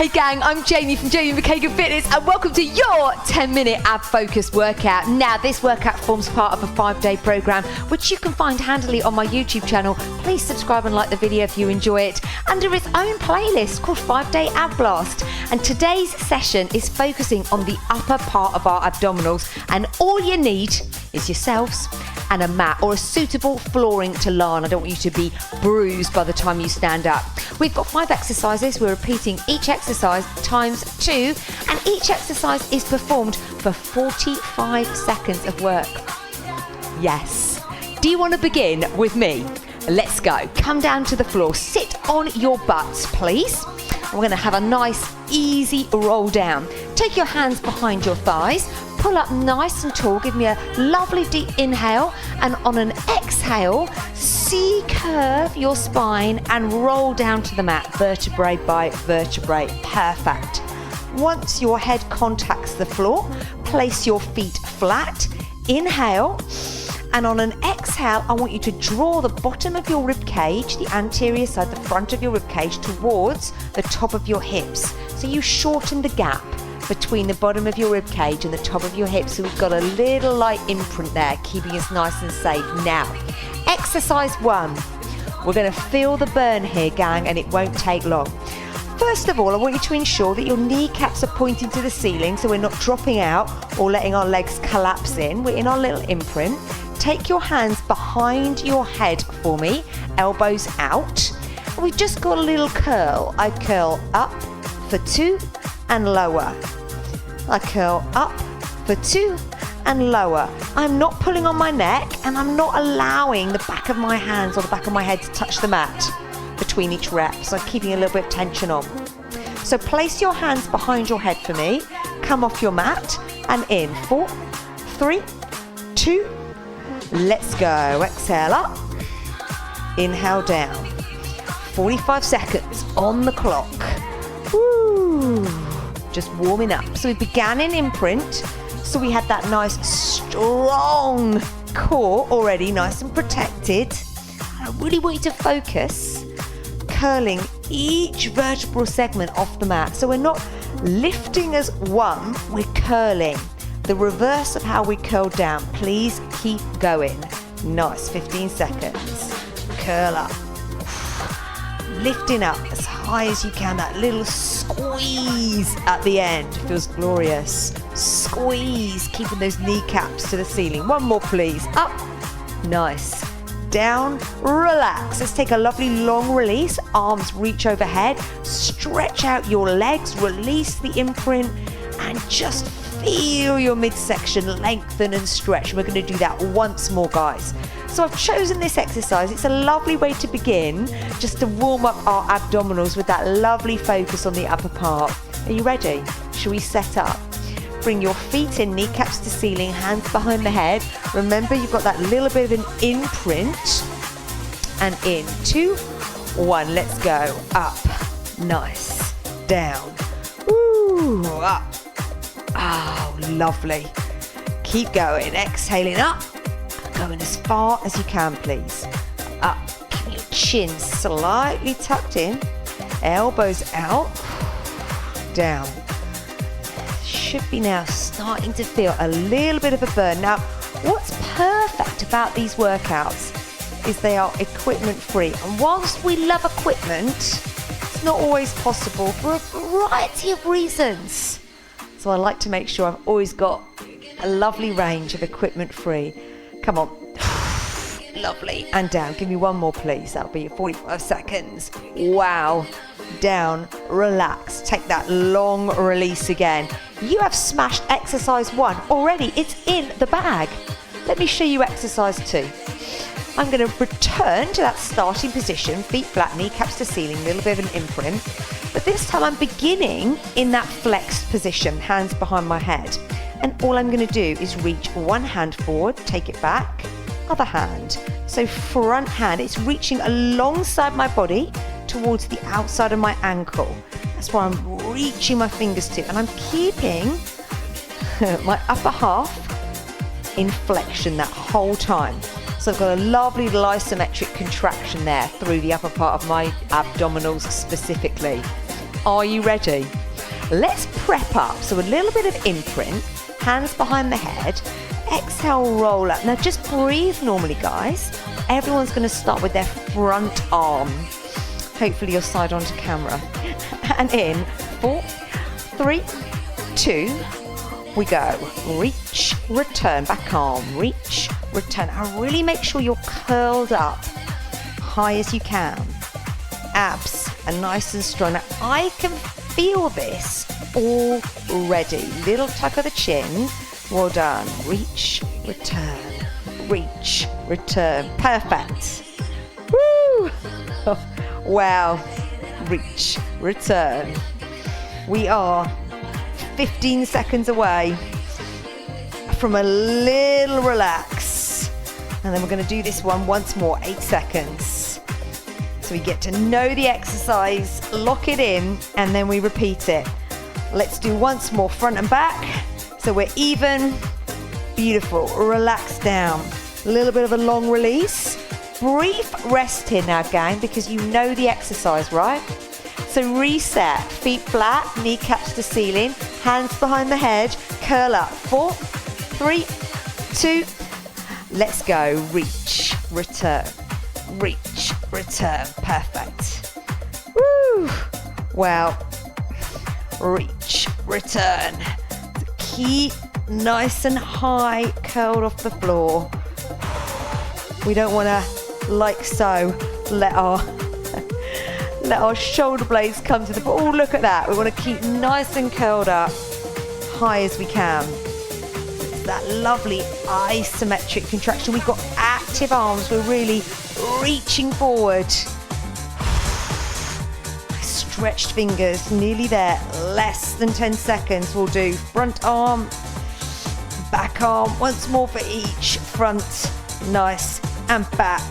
Hey gang, I'm Jamie from Jamie McKagan Fitness and welcome to your 10-minute ab-focused workout. Now, this workout forms part of a 5-day program which you can find handily on my YouTube channel. Please subscribe and like the video if you enjoy it, under its own playlist called 5-Day Ab Blast. And today's session is focusing on the upper part of our abdominals, and all you need is yourselves and a mat or a suitable flooring to lie on. I don't want you to be bruised by the time you stand up. We've got 5 exercises. We're repeating each exercise times 2, and each exercise is performed for 45 seconds of work. Yes. Do you want to begin with me? Let's go. Come down to the floor. Sit on your butts, please. We're going to have a nice, easy roll down. Take your hands behind your thighs. Pull up nice and tall. Give me a lovely deep inhale. And on an exhale, C-curve your spine and roll down to the mat, vertebrae by vertebrae. Perfect. Once your head contacts the floor, place your feet flat. Inhale. And on an exhale, I want you to draw the bottom of your rib cage, the anterior side, the front of your rib cage, towards the top of your hips. So you shorten the gap between the bottom of your rib cage and the top of your hips. So we've got a little light imprint there, keeping us nice and safe. Now, exercise 1. We're going to feel the burn here, gang, and it won't take long. First of all, I want you to ensure that your kneecaps are pointing to the ceiling, so we're not dropping out or letting our legs collapse in. We're in our little imprint. Take your hands behind your head for me, elbows out. And we've just got a little curl. I curl up for 2 and lower. I curl up for 2 and lower. I'm not pulling on my neck, and I'm not allowing the back of my hands or the back of my head to touch the mat between each rep. So I'm keeping a little bit of tension on. So place your hands behind your head for me. Come off your mat and in. 4, 3, 2, let's go. Exhale up. Inhale down. 45 seconds on the clock. Woo. Just warming up. So we began in imprint. So we had that nice strong core already, nice and protected. I really want you to focus curling each vertebral segment off the mat. So we're not lifting as one, we're curling. The reverse of how we curl down. Please keep going. Nice, 15 seconds. Curl up. Lifting up as high as you can. That little squeeze at the end feels glorious. Squeeze, keeping those kneecaps to the ceiling. One more, please. Up. Nice. Down, relax. Let's take a lovely long release. Arms reach overhead. Stretch out your legs. Release the imprint and just feel your midsection lengthen and stretch. We're going to do that once more, guys. So I've chosen this exercise. It's a lovely way to begin, just to warm up our abdominals with that lovely focus on the upper part. Are you ready? Shall we set up? Bring your feet in, kneecaps to ceiling, hands behind the head. Remember, you've got that little bit of an imprint. And in 2, 1, let's go. Up. Nice. Down. Woo. Up. Oh, lovely. Keep going. Exhaling up. Going as far as you can, please. Up. Keep your chin slightly tucked in. Elbows out. Down. Should be now starting to feel a little bit of a burn. Now, what's perfect about these workouts is they are equipment free. And whilst we love equipment, it's not always possible for a variety of reasons. So I like to make sure I've always got a lovely range of equipment free. Come on. Lovely. And down. Give me one more, please. That'll be 45 seconds. Wow. Down. Relax. Take that long release again. You have smashed exercise 1 already. It's in the bag. Let me show you exercise 2. I'm going to return to that starting position. Feet flat, kneecaps to ceiling. A little bit of an imprint. But this time I'm beginning in that flexed position. Hands behind my head. And all I'm going to do is reach one hand forward, take it back, other hand. So front hand, it's reaching alongside my body towards the outside of my ankle. That's where I'm reaching my fingers to. And I'm keeping my upper half in flexion that whole time. So I've got a lovely isometric contraction there through the upper part of my abdominals specifically. Are you ready? Let's prep up. So a little bit of imprint, hands behind the head, exhale, roll up. Now just breathe normally, guys. Everyone's going to start with their front arm. Hopefully you're side on to camera. And in 4, 3, 2, we go. Reach, return, back arm, reach, return. And really make sure you're curled up high as you can. Abs are nice and strong. Now I can feel this already. Little tuck of the chin. Well done. Reach, return, reach, return. Perfect. Woo! Wow. Reach, return. We are 15 seconds away from a little relax. And then we're going to do this one once more, 8 seconds. So we get to know the exercise, lock it in, and then we repeat it. Let's do once more, front and back. So we're even. Beautiful. Relax down. A little bit of a long release. Brief rest here now, gang, because you know the exercise, right? So reset. Feet flat, kneecaps to ceiling, hands behind the head, curl up. 4, 3, 2. Let's go. Reach, return, reach, return. Perfect. Woo! Wow. Reach, return. Keep nice and high, curled off the floor. We don't want to, like so, let our shoulder blades come to the floor. Oh, look at that. We want to keep nice and curled up, high as we can. It's that lovely isometric contraction. We've got active arms. We're really reaching forward. Stretched fingers, nearly there. Less than 10 seconds. We'll do front arm, back arm. Once more for each. Front, nice, and back.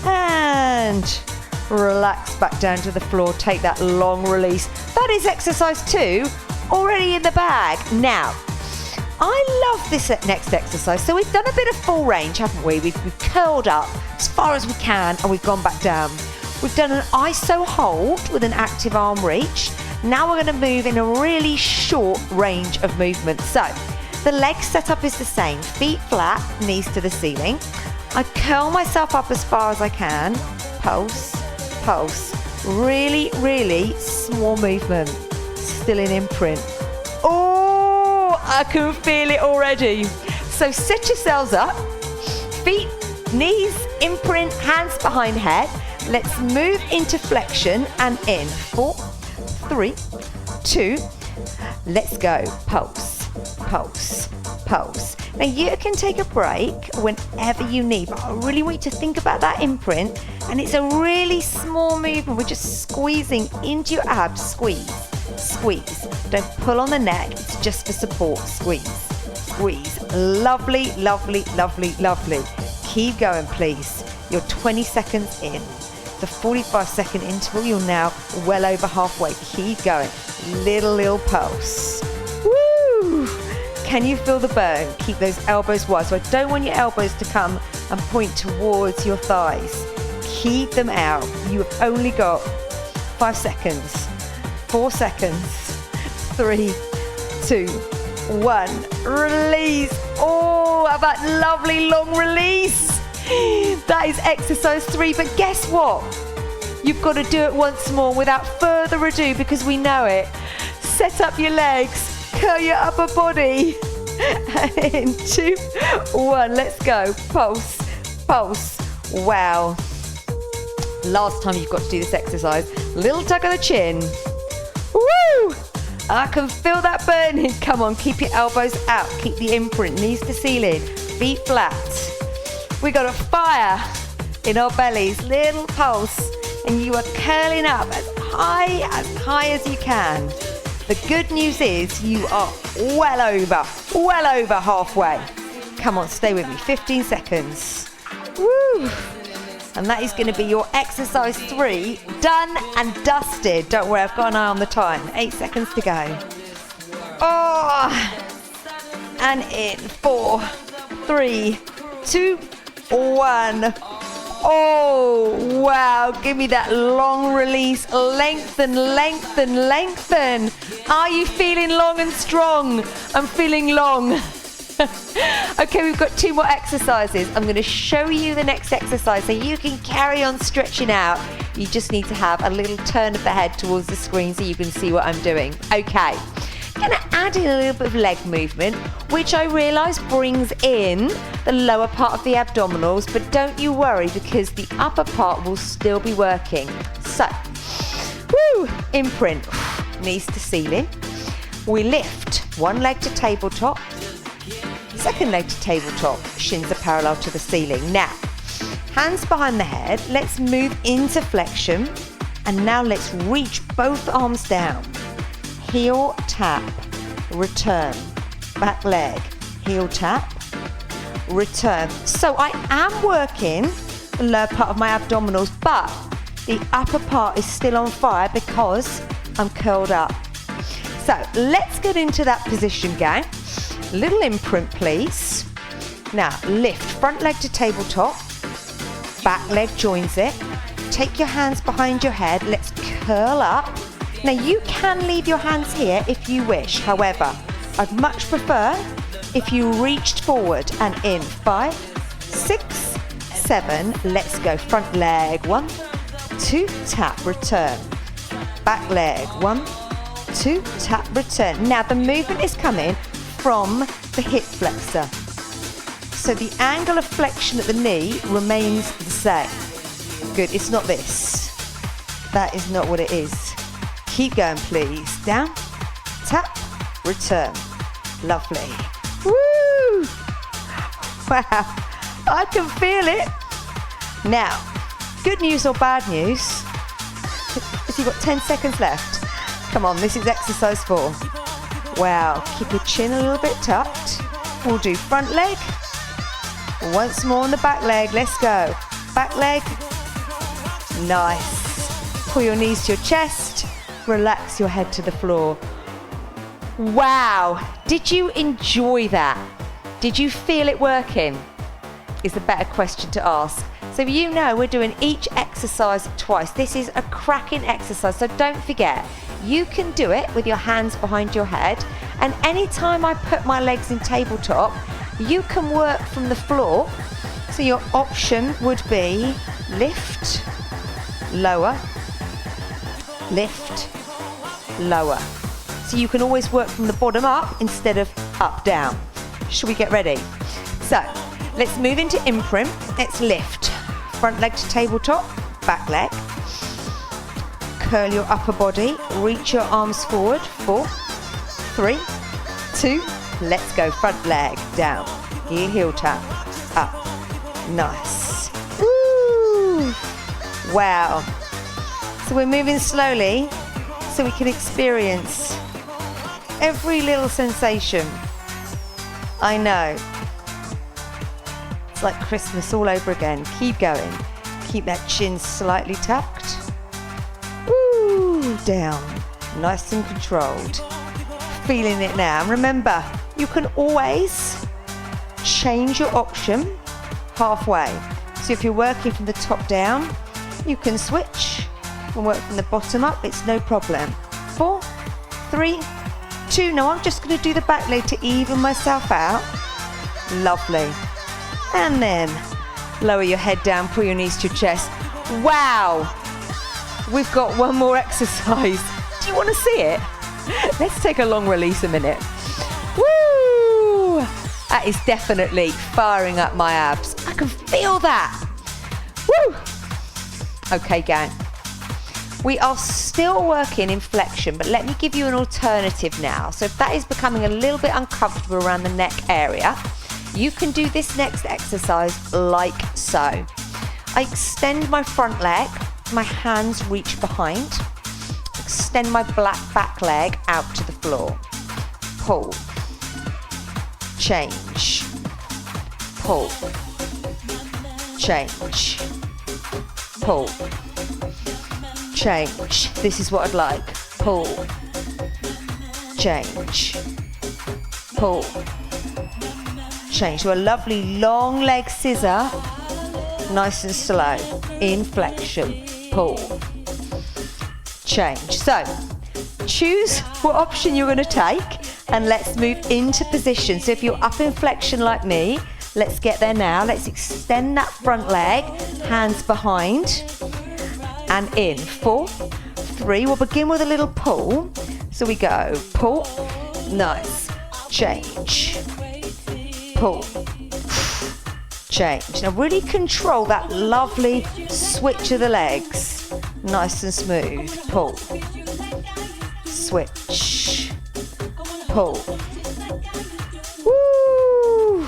And relax back down to the floor. Take that long release. That is exercise 2 already in the bag. Now, I love this next exercise. So we've done a bit of full range, haven't we? We've curled up as far as we can and we've gone back down. We've done an ISO hold with an active arm reach. Now we're going to move in a really short range of movement. So the leg setup is the same. Feet flat, knees to the ceiling. I curl myself up as far as I can. Pulse, pulse. Really, really small movement. Still in imprint. Oh, I can feel it already. So sit yourselves up. Feet, knees, imprint, hands behind head. Let's move into flexion and in 4, 3, 2. Let's go. Pulse, pulse, pulse. Now you can take a break whenever you need, but I really want you to think about that imprint. And it's a really small movement. We're just squeezing into your abs. Squeeze, squeeze. Don't pull on the neck. It's just for support. Squeeze, squeeze. Lovely, lovely, lovely, lovely. Keep going, please. You're 20 seconds in. The 45-second interval, you're now well over halfway. Keep going. Little pulse. Woo! Can you feel the burn? Keep those elbows wide. So I don't want your elbows to come and point towards your thighs. Keep them out. You have only got 5 seconds. 4 seconds. 3, 2, 1. Release. Oh, how about lovely long release? That is exercise 3, but guess what? You've got to do it once more without further ado because we know it. Set up your legs, curl your upper body. And in 2, 1, let's go. Pulse, pulse. Wow. Last time you've got to do this exercise. Little tuck of the chin. Woo! I can feel that burning. Come on, keep your elbows out. Keep the imprint, knees to ceiling, feet flat. We got a fire in our bellies, little pulse, and you are curling up as high as you can. The good news is you are well over halfway. Come on, stay with me, 15 seconds. Woo! And that is going to be your exercise 3, done and dusted. Don't worry, I've got an eye on the time. 8 seconds to go. Oh! And in 4, 3, 2, 1. Oh, wow. Give me that long release. Lengthen, lengthen, lengthen. Are you feeling long and strong? I'm feeling long. Okay, we've got 2 more exercises. I'm going to show you the next exercise so you can carry on stretching out. You just need to have a little turn of the head towards the screen so you can see what I'm doing. Okay. Going to add in a little bit of leg movement, which I realise brings in the lower part of the abdominals, but don't you worry because the upper part will still be working. So, imprint, knees to ceiling. We lift one leg to tabletop, second leg to tabletop, shins are parallel to the ceiling. Now, hands behind the head, let's move into flexion, and now let's reach both arms down. Heel tap, return, back leg, heel tap, return. So I am working the lower part of my abdominals, but the upper part is still on fire because I'm curled up. So let's get into that position, gang. Little imprint, please. Now lift front leg to tabletop, back leg joins it. Take your hands behind your head. Let's curl up. Now you can leave your hands here if you wish. However, I'd much prefer if you reached forward and in 5, 6, 7. Let's go. Front leg, 1, 2, tap, return. Back leg, 1, 2, tap, return. Now the movement is coming from the hip flexor. So the angle of flexion at the knee remains the same. Good, it's not this. That is not what it is. Keep going, please. Down, tap, return. Lovely. Woo! Wow, I can feel it. Now, good news or bad news? If you've got 10 seconds left. Come on, this is exercise 4. Wow, keep your chin a little bit tucked. We'll do front leg. Once more on the back leg. Let's go. Back leg. Nice. Pull your knees to your chest. Relax your head to the floor. Wow, did you enjoy that? Did you feel it working? Is the better question to ask. So you know we're doing each exercise twice. This is a cracking exercise, so don't forget, you can do it with your hands behind your head, and anytime I put my legs in tabletop, you can work from the floor. So your option would be lift, lower, lift, lower. So you can always work from the bottom up instead of up down. Should we get ready? So let's move into imprint. Let's lift front leg to tabletop, back leg. Curl your upper body, reach your arms forward. 4, 3, 2, let's go. Front leg down, heel tap, up. Nice. Woo! Wow. So we're moving slowly so we can experience every little sensation. I know. It's like Christmas all over again. Keep going. Keep that chin slightly tucked. Woo! Down. Nice and controlled. Feeling it now. And remember, you can always change your option halfway. So if you're working from the top down, you can switch and work from the bottom up. It's no problem. 4, 3, 2. Now I'm just going to do the back leg to even myself out. Lovely. And then lower your head down, pull your knees to your chest. Wow. We've got one more exercise. Do you want to see it? Let's take a long release a minute. Woo! That is definitely firing up my abs. I can feel that. Woo! Okay, gang. We are still working in flexion, but let me give you an alternative now. So if that is becoming a little bit uncomfortable around the neck area, you can do this next exercise like so. I extend my front leg, my hands reach behind, extend my back leg out to the floor. Pull, change, pull, change, pull, change. This is what I'd like. Pull, change, pull, change. So a lovely long leg scissor nice and slow. In flexion, pull, change. So choose what option you're going to take, and let's move into position. So if you're up in flexion like me, let's get there now. Let's extend that front leg, hands behind, and in. 4, 3, we'll begin with a little pull. So we go, pull, nice, change, pull, change. Now really control that lovely switch of the legs. Nice and smooth, pull, switch, pull. Woo!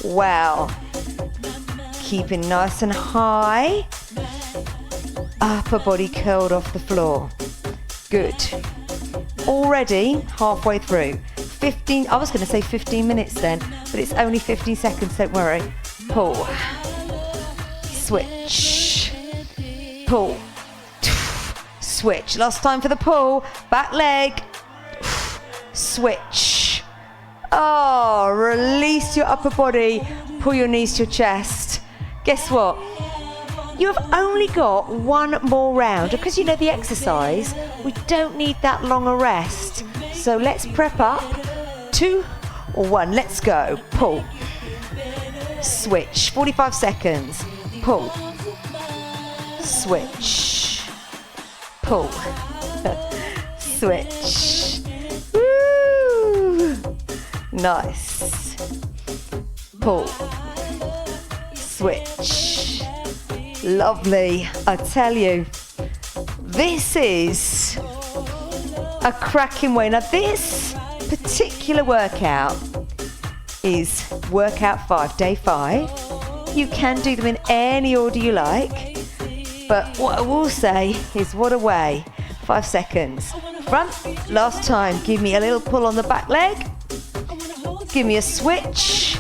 Wow. Keeping nice and high. Upper body curled off the floor. Good. Already halfway through. 15, I was going to say 15 minutes then, but it's only 15 seconds, don't worry. Pull. Switch. Pull. Switch. Last time for the pull. Back leg. Switch. Oh, release your upper body. Pull your knees to your chest. Guess what? You have only got one more round, because you know the exercise, we don't need that long a rest. So let's prep up. 2 or 1, let's go. Pull. Switch. 45 seconds. Pull. Switch. Pull. Switch. Woo! Nice. Pull. Switch. Lovely. I tell you, this is a cracking way. Now this particular workout is workout 5, day 5. You can do them in any order you like, but what I will say is, what a way. 5 seconds. Front, last time, give me a little pull on the back leg. Give me a switch.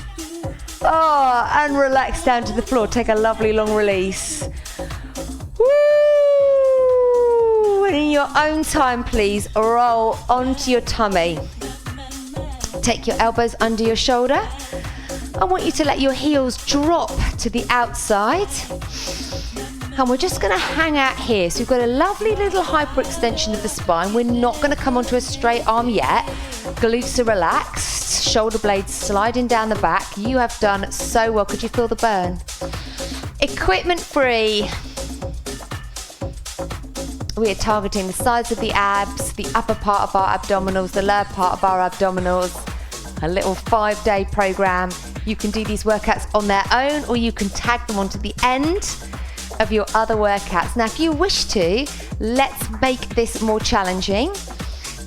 Oh, and relax down to the floor. Take a lovely long release. Woo! And in your own time, please, roll onto your tummy. Take your elbows under your shoulder. I want you to let your heels drop to the outside. And we're just going to hang out here. So we've got a lovely little hyperextension of the spine. We're not going to come onto a straight arm yet. Glutes are relaxed. Shoulder blades sliding down the back. You have done so well. Could you feel the burn? Equipment free. We are targeting the sides of the abs, the upper part of our abdominals, the lower part of our abdominals. A little 5-day program. You can do these workouts on their own, or you can tag them onto the end of your other workouts. Now, if you wish to, let's make this more challenging.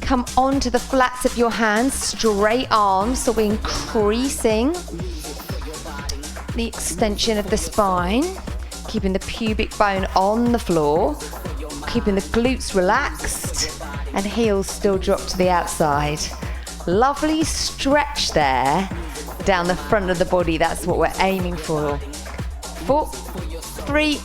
Come onto the flats of your hands, straight arms, so we're increasing the extension of the spine, keeping the pubic bone on the floor, keeping the glutes relaxed, and heels still drop to the outside. Lovely stretch there down the front of the body. That's what we're aiming for. 4, 3,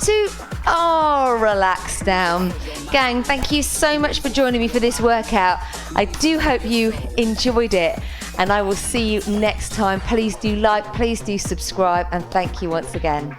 2, oh, relax down. Gang, thank you so much for joining me for this workout. I do hope you enjoyed it, and I will see you next time. Please do like, please do subscribe, and thank you once again.